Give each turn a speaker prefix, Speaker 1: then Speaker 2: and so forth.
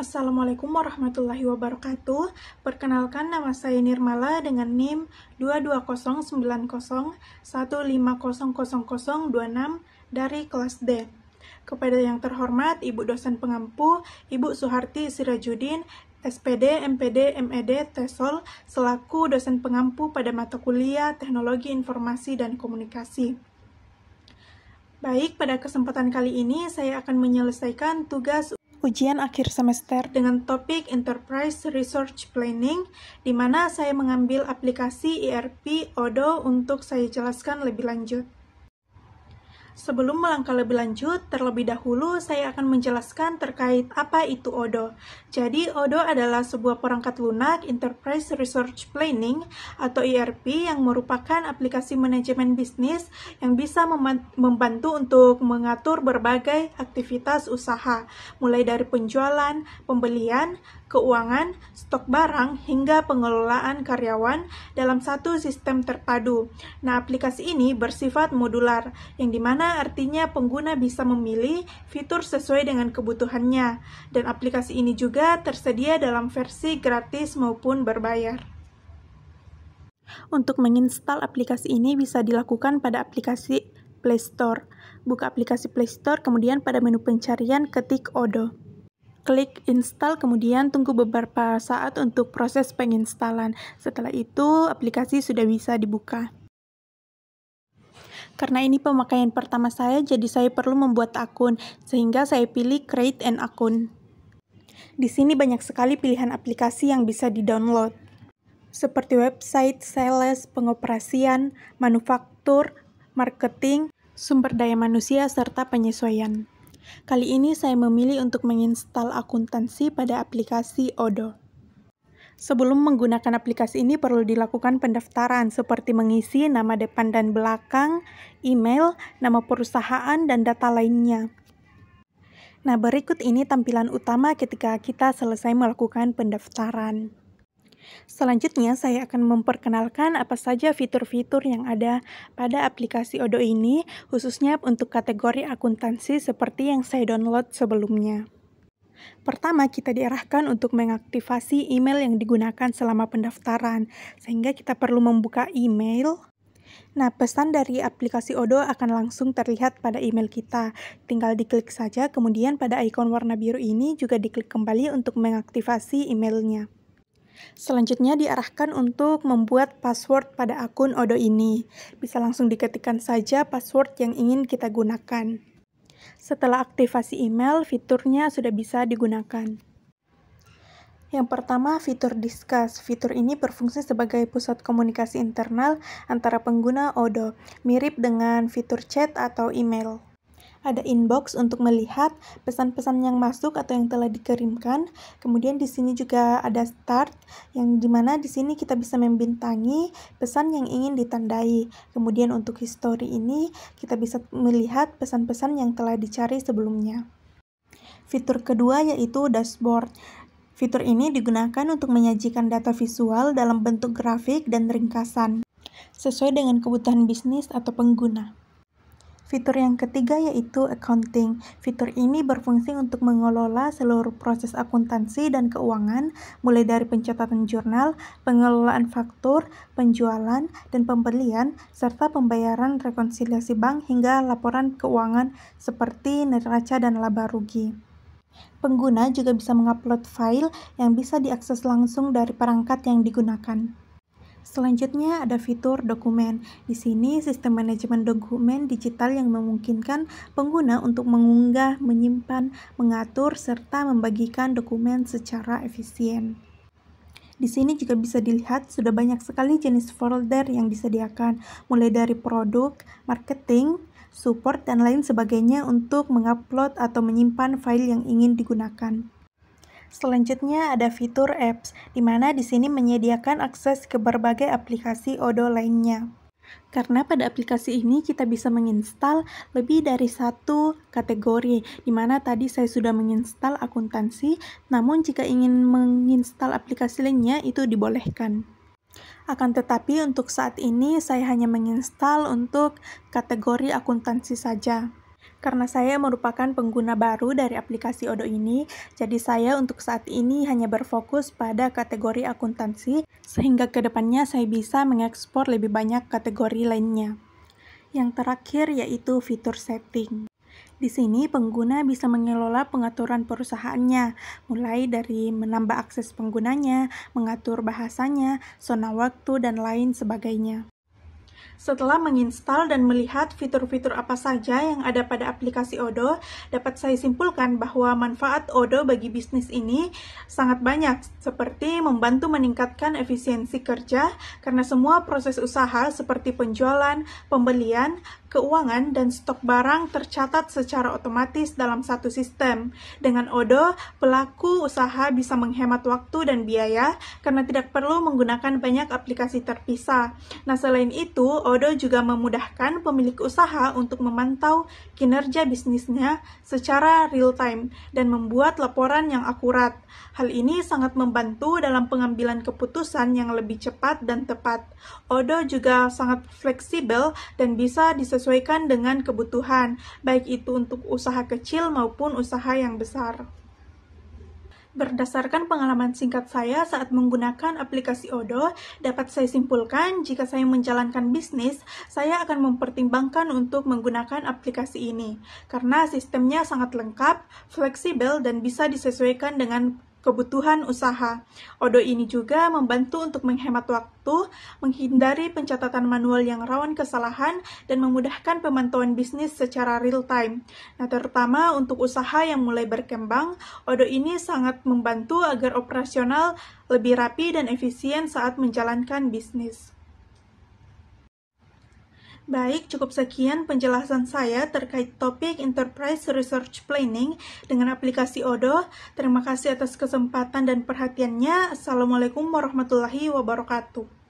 Speaker 1: Assalamualaikum warahmatullahi wabarakatuh. Perkenalkan, nama saya Nirmala dengan NIM 22090150026 dari kelas D. Kepada yang terhormat Ibu dosen pengampu, Ibu Suharti Sirajudin, SPD, MPD, MED, TESOL, selaku dosen pengampu pada mata kuliah Teknologi Informasi dan Komunikasi. Baik, pada kesempatan kali ini saya akan menyelesaikan tugas ujian akhir semester dengan topik Enterprise Resource Planning, di mana saya mengambil aplikasi ERP Odoo untuk saya jelaskan lebih lanjut. Sebelum melangkah lebih lanjut, terlebih dahulu saya akan menjelaskan terkait apa itu Odoo. Jadi, Odoo adalah sebuah perangkat lunak Enterprise Resource Planning atau ERP yang merupakan aplikasi manajemen bisnis yang bisa membantu untuk mengatur berbagai aktivitas usaha, mulai dari penjualan, pembelian, keuangan, stok barang, hingga pengelolaan karyawan dalam satu sistem terpadu. Nah, aplikasi ini bersifat modular, yang dimana artinya pengguna bisa memilih fitur sesuai dengan kebutuhannya, dan aplikasi ini juga tersedia dalam versi gratis maupun berbayar. Untuk menginstal aplikasi ini bisa dilakukan pada aplikasi Play Store. Buka aplikasi Play Store, kemudian pada menu pencarian ketik Odoo. Klik install, kemudian tunggu beberapa saat untuk proses penginstalan. Setelah itu, aplikasi sudah bisa dibuka. Karena ini pemakaian pertama saya, jadi saya perlu membuat akun, sehingga saya pilih Create an Account. Di sini banyak sekali pilihan aplikasi yang bisa di-download, seperti website, sales, pengoperasian, manufaktur, marketing, sumber daya manusia, serta penyesuaian. Kali ini saya memilih untuk menginstal akuntansi pada aplikasi Odoo. Sebelum menggunakan aplikasi ini perlu dilakukan pendaftaran seperti mengisi nama depan dan belakang, email, nama perusahaan, dan data lainnya. Nah, berikut ini tampilan utama ketika kita selesai melakukan pendaftaran. Selanjutnya, saya akan memperkenalkan apa saja fitur-fitur yang ada pada aplikasi Odoo ini, khususnya untuk kategori akuntansi seperti yang saya download sebelumnya. Pertama, kita diarahkan untuk mengaktifasi email yang digunakan selama pendaftaran, sehingga kita perlu membuka email. Nah, pesan dari aplikasi Odoo akan langsung terlihat pada email kita. Tinggal diklik saja, kemudian pada ikon warna biru ini juga diklik kembali untuk mengaktifasi emailnya. Selanjutnya diarahkan untuk membuat password pada akun Odoo ini. Bisa langsung diketikkan saja password yang ingin kita gunakan. Setelah aktivasi email, fiturnya sudah bisa digunakan. Yang pertama, fitur Discuss. Fitur ini berfungsi sebagai pusat komunikasi internal antara pengguna Odoo, mirip dengan fitur chat atau email. Ada inbox untuk melihat pesan-pesan yang masuk atau yang telah dikirimkan. Kemudian di sini juga ada start, yang dimana di sini kita bisa membintangi pesan yang ingin ditandai. Kemudian untuk history ini kita bisa melihat pesan-pesan yang telah dicari sebelumnya. Fitur kedua yaitu dashboard. Fitur ini digunakan untuk menyajikan data visual dalam bentuk grafik dan ringkasan, sesuai dengan kebutuhan bisnis atau pengguna. Fitur yang ketiga yaitu accounting. Fitur ini berfungsi untuk mengelola seluruh proses akuntansi dan keuangan, mulai dari pencatatan jurnal, pengelolaan faktur, penjualan, dan pembelian, serta pembayaran rekonsiliasi bank hingga laporan keuangan seperti neraca dan laba rugi. Pengguna juga bisa mengupload file yang bisa diakses langsung dari perangkat yang digunakan. Selanjutnya ada fitur dokumen. Di sini sistem manajemen dokumen digital yang memungkinkan pengguna untuk mengunggah, menyimpan, mengatur, serta membagikan dokumen secara efisien. Di sini juga bisa dilihat sudah banyak sekali jenis folder yang disediakan, mulai dari produk, marketing, support, dan lain sebagainya untuk mengupload atau menyimpan file yang ingin digunakan. Selanjutnya ada fitur apps, di mana di sini menyediakan akses ke berbagai aplikasi Odoo lainnya. Karena pada aplikasi ini kita bisa menginstal lebih dari satu kategori, di mana tadi saya sudah menginstal akuntansi, namun jika ingin menginstal aplikasi lainnya itu dibolehkan. Akan tetapi untuk saat ini saya hanya menginstal untuk kategori akuntansi saja. Karena saya merupakan pengguna baru dari aplikasi Odoo ini, jadi saya untuk saat ini hanya berfokus pada kategori akuntansi, sehingga kedepannya saya bisa mengekspor lebih banyak kategori lainnya. Yang terakhir yaitu fitur setting. Di sini pengguna bisa mengelola pengaturan perusahaannya, mulai dari menambah akses penggunanya, mengatur bahasanya, zona waktu, dan lain sebagainya. Setelah menginstal dan melihat fitur-fitur apa saja yang ada pada aplikasi Odoo, dapat saya simpulkan bahwa manfaat Odoo bagi bisnis ini sangat banyak, seperti membantu meningkatkan efisiensi kerja, karena semua proses usaha seperti penjualan, pembelian, keuangan, dan stok barang tercatat secara otomatis dalam satu sistem. Dengan Odoo, pelaku usaha bisa menghemat waktu dan biaya karena tidak perlu menggunakan banyak aplikasi terpisah. Nah, selain itu, Odoo juga memudahkan pemilik usaha untuk memantau kinerja bisnisnya secara real-time dan membuat laporan yang akurat. Hal ini sangat membantu dalam pengambilan keputusan yang lebih cepat dan tepat. Odoo juga sangat fleksibel dan bisa disesuaikan dengan kebutuhan, baik itu untuk usaha kecil maupun usaha yang besar. Berdasarkan pengalaman singkat saya saat menggunakan aplikasi Odoo, dapat saya simpulkan jika saya menjalankan bisnis, saya akan mempertimbangkan untuk menggunakan aplikasi ini, karena sistemnya sangat lengkap, fleksibel, dan bisa disesuaikan dengan kebutuhan usaha. Odoo ini juga membantu untuk menghemat waktu, menghindari pencatatan manual yang rawan kesalahan, dan memudahkan pemantauan bisnis secara real-time. Nah, terutama untuk usaha yang mulai berkembang, Odoo ini sangat membantu agar operasional lebih rapi dan efisien saat menjalankan bisnis. Baik, cukup sekian penjelasan saya terkait topik Enterprise Resource Planning dengan aplikasi Odoo. Terima kasih atas kesempatan dan perhatiannya. Assalamualaikum warahmatullahi wabarakatuh.